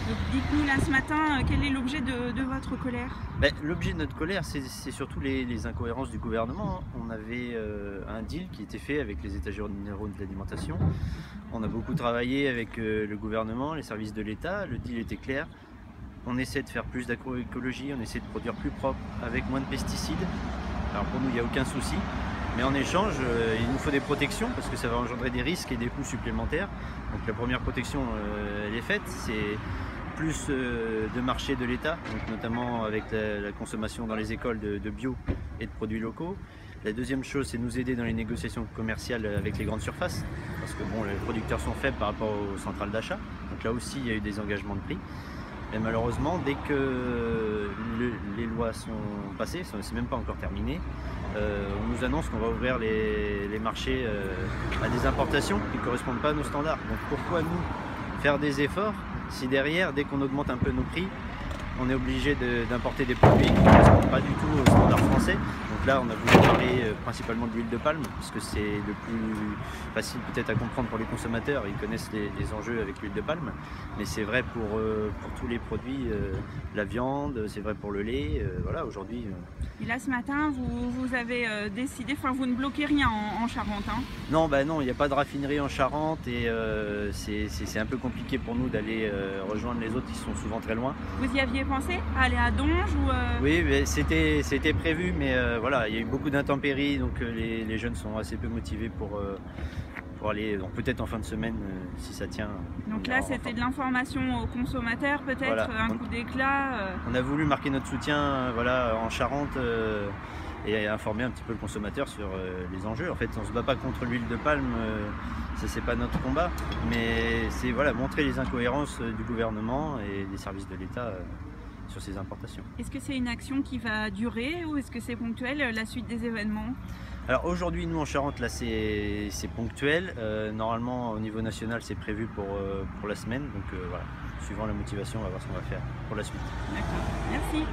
Donc dites-nous là ce matin, quel est l'objet de votre colère? L'objet de notre colère, c'est surtout les incohérences du gouvernement, hein. On avait un deal qui était fait avec les États généraux de l'alimentation. On a beaucoup travaillé avec le gouvernement, les services de l'État. Le deal était clair. On essaie de faire plus d'agroécologie, on essaie de produire plus propre, avec moins de pesticides. Alors pour nous, il n'y a aucun souci. Mais en échange, il nous faut des protections parce que ça va engendrer des risques et des coûts supplémentaires. Donc la première protection, elle est faite. C'est plus de marché de l'État, notamment avec la consommation dans les écoles de bio et de produits locaux. La deuxième chose, c'est nous aider dans les négociations commerciales avec les grandes surfaces, parce que bon, les producteurs sont faibles par rapport aux centrales d'achat. Donc là aussi, il y a eu des engagements de prix. Et malheureusement, dès que les lois sont passées, c'est même pas encore terminé, on nous annonce qu'on va ouvrir les marchés à des importations qui ne correspondent pas à nos standards. Donc pourquoi nous faire des efforts si derrière, dès qu'on augmente un peu nos prix, on est obligé d'importer des produits qui ne correspondent pas du tout aux standards français. Donc là, on a voulu parler principalement de l'huile de palme, parce que c'est le plus facile peut-être à comprendre pour les consommateurs. Ils connaissent les enjeux avec l'huile de palme, mais c'est vrai pour tous les produits, la viande, c'est vrai pour le lait. Voilà, aujourd'hui. Et là, ce matin, vous avez décidé, enfin, vous ne bloquez rien en Charente, hein? Non, non, il n'y a pas de raffinerie en Charente et c'est un peu compliqué pour nous d'aller rejoindre les autres qui sont souvent très loin. Vous y aviez pensé à aller à Donge ou Oui, c'était prévu, mais voilà, il y a eu beaucoup d'intempéries, donc les jeunes sont assez peu motivés pour aller, donc peut-être en fin de semaine, si ça tient. Donc là, c'était de l'information aux consommateurs, peut-être, voilà. Un coup d'éclat. On a voulu marquer notre soutien voilà, en Charente et informer un petit peu le consommateur sur les enjeux. En fait, on ne se bat pas contre l'huile de palme, ça c'est pas notre combat, mais c'est voilà, montrer les incohérences du gouvernement et des services de l'État sur ces importations. Est-ce que c'est une action qui va durer ou est-ce que c'est ponctuel, la suite des événements? Alors aujourd'hui, nous en Charente, là c'est ponctuel. Normalement, au niveau national, c'est prévu pour la semaine. Donc voilà, suivant la motivation, on va voir ce qu'on va faire pour la suite. D'accord, merci.